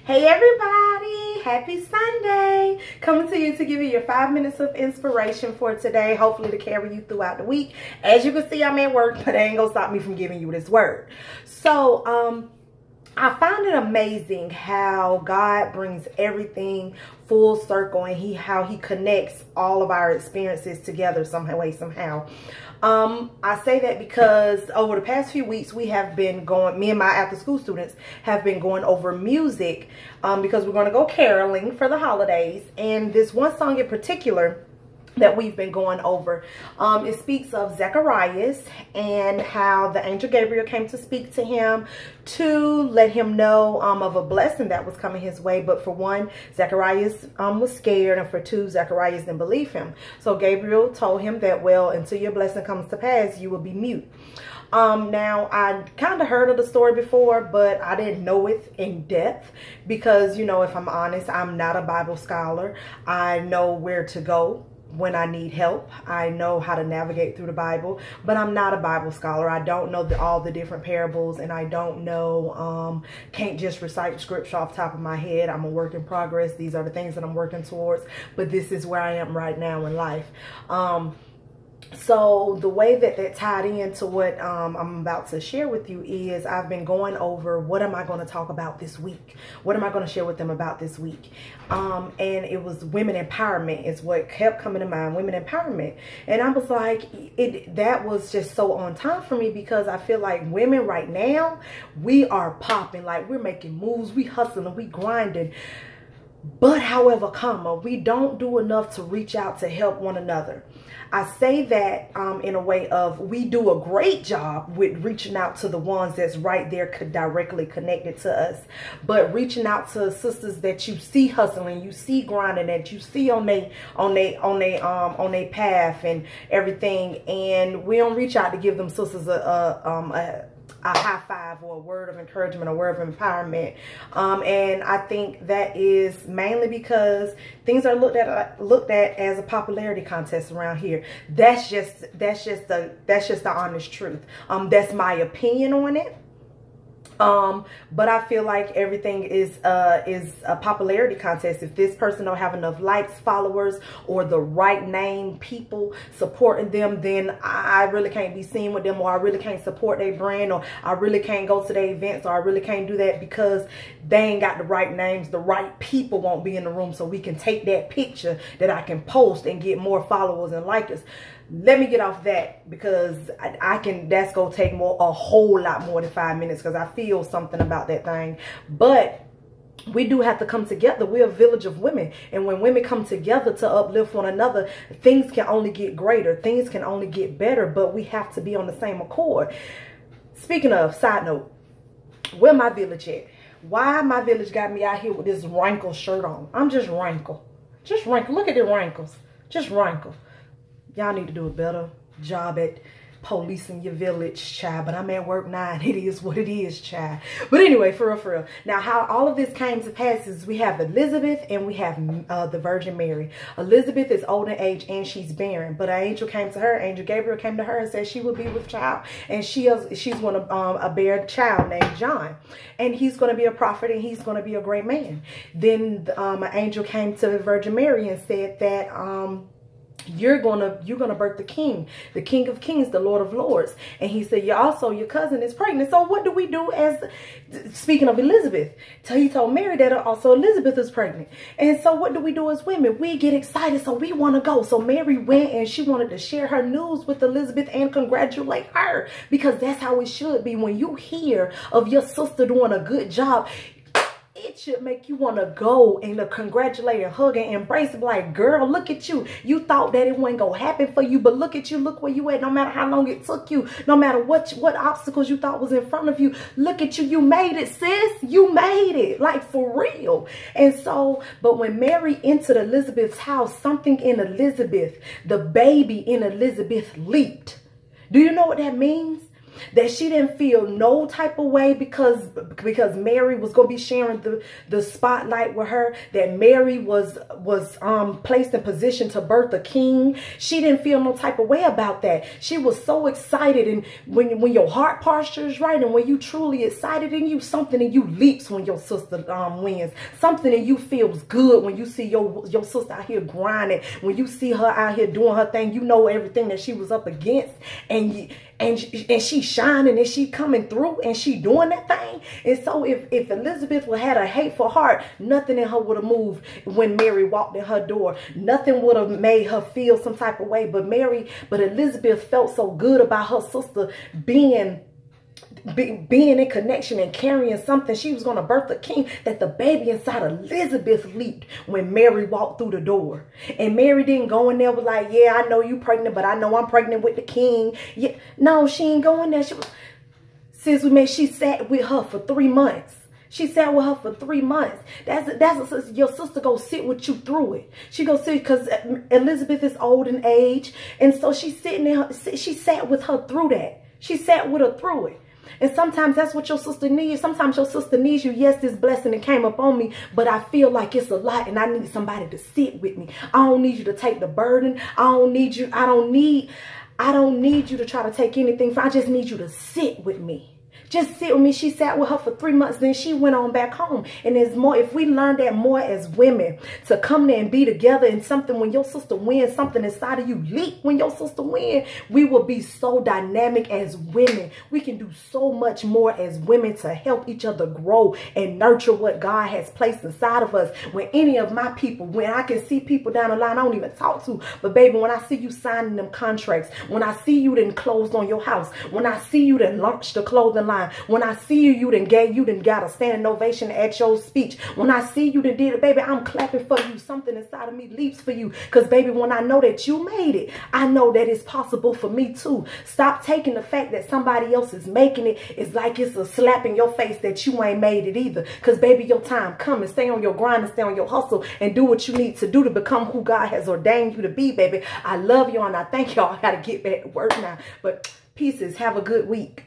Hey everybody, happy Sunday. Coming to you to give you your 5 minutes of inspiration for today, hopefully to carry you throughout the week. As you can see, I'm at work, but it ain't gonna stop me from giving you this word. So I found it amazing how God brings everything full circle and how he connects all of our experiences together somehow. I say that because over the past few weeks we have been going, me and my after school students have been going over music because we're going to go caroling for the holidays. And this one song in particular that we've been going over, it speaks of Zacharias and how the angel Gabriel came to speak to him to let him know of a blessing that was coming his way. But for one, Zacharias was scared, and for two, Zacharias didn't believe him. So Gabriel told him that, well, until your blessing comes to pass, you will be mute. Now, I kind of heard of the story before, but I didn't know it in depth because, you know, if I'm honest, I'm not a Bible scholar. I know where to go when I need help. I know how to navigate through the Bible, but I'm not a Bible scholar. I don't know all the different parables, and I don't know, can't just recite scripture off the top of my head. I'm a work in progress. These are the things that I'm working towards, but this is where I am right now in life. So the way that tied into what I'm about to share with you is I've been going over what am I going to talk about this week? What am I going to share with them about this week? And it was women empowerment is what kept coming to mind, women empowerment. And I was like, that was just so on time for me because I feel like women right now, we are popping, like we're making moves, we hustling, we grinding. But however, we don't do enough to reach out to help one another. I say that in a way of we do a great job with reaching out to the ones that's right there directly connected to us. But reaching out to sisters that you see hustling, you see grinding, that you see on their path and everything, and we don't reach out to give them sisters a high five or a word of encouragement, a word of empowerment. And I think that is mainly because things are looked at as a popularity contest around here. That's just the honest truth. That's my opinion on it. But I feel like everything is a popularity contest. If this person don't have enough likes, followers, or the right name people supporting them, then I really can't be seen with them, or I really can't support their brand, or I really can't go to their events, or I really can't do that because they ain't got the right names. The right people won't be in the room so we can take that picture that I can post and get more followers and likers. Let me get off that because that's going to take a whole lot more than 5 minutes because I feel something about that thing. But we do have to come together. We're a village of women. And when women come together to uplift one another, things can only get greater. Things can only get better, but we have to be on the same accord. Speaking of, side note, where my village at? Why my village got me out here with this wrinkled shirt on? I'm just wrinkled. Just wrinkled. Look at the wrinkles. Just wrinkled. Y'all need to do a better job at policing your village, child. But I'm at work now, and it is what it is, child. But anyway, for real. Now, how all of this came to pass is we have Elizabeth and we have the Virgin Mary. Elizabeth is old in age and she's barren. But an angel came to her. Angel Gabriel came to her and said she would be with child. And she's going to bear a child named John. And he's going to be a prophet and he's going to be a great man. Then an angel came to the Virgin Mary and said that you're gonna birth the King of Kings, the Lord of Lords. And he said, your cousin is pregnant. So what do we do speaking of Elizabeth? So he told Mary that also Elizabeth is pregnant. And so what do we do as women? We get excited, so we want to go. So Mary went and she wanted to share her news with Elizabeth and congratulate her, because that's how it should be. When you hear of your sister doing a good job, it should make you want to go and congratulate and hug and embrace it. Like, girl, look at you. You thought that it wasn't going to happen for you, but look at you. Look where you at. No matter how long it took you, no matter what obstacles you thought was in front of you, look at you. You made it, sis. You made it. Like, for real. And so, but when Mary entered Elizabeth's house, something in Elizabeth, the baby in Elizabeth leaped. Do you know what that means? that she didn't feel no type of way because Mary was going to be sharing the spotlight with her, that Mary was placed in position to birth a king. She didn't feel no type of way about that. She was so excited. And when your heart posture is right, and when you truly excited in you, something in you leaps when your sister wins. Something in you feels good when you see your sister out here grinding, when you see her out here doing her thing. You know everything that she was up against, and she shining, and she coming through, and she doing that thing. And so if Elizabeth would had a hateful heart, nothing in her would have moved when Mary walked in her door. Nothing would have made her feel some type of way. But Elizabeth felt so good about her sister being in connection and carrying something. She was going to birth a king, that the baby inside Elizabeth leaped when Mary walked through the door. And Mary didn't go in there with like, yeah, I know you pregnant, but I know I'm pregnant with the king. Yeah, no, she ain't going there. She sat with her for 3 months. She sat with her for 3 months. That's your sister go sit with you through it. She go sit, because Elizabeth is old in age, and so she's sitting there. She sat with her through that. She sat with her through it. And sometimes that's what your sister needs. Sometimes your sister needs you. Yes, this blessing that came up on me, but I feel like it's a lot, and I need somebody to sit with me. I don't need you to take the burden. I don't need you to try to take anything. I just need you to sit with me. Just sit with me. She sat with her for 3 months. Then she went on back home. And there's more. If we learn that more as women, to come there and be together in something, when your sister wins, something inside of you leap when your sister wins, we will be so dynamic as women. We can do so much more as women to help each other grow and nurture what God has placed inside of us. When any of my people, when I can see people down the line I don't even talk to, but baby, when I see you signing them contracts, when I see you then closed on your house, when I see you then launched the clothing line, when I see you then got a standing ovation at your speech. When I see you then did it, baby, I'm clapping for you. Something inside of me leaps for you. Because, baby, when I know that you made it, I know that it's possible for me too. Stop taking the fact that somebody else is making it. It's like it's a slap in your face that you ain't made it either. Because, baby, your time coming. Stay on your grind and stay on your hustle and do what you need to do to become who God has ordained you to be, baby. I love you, and I thank y'all. I got to get back to work now. But pieces. Have a good week.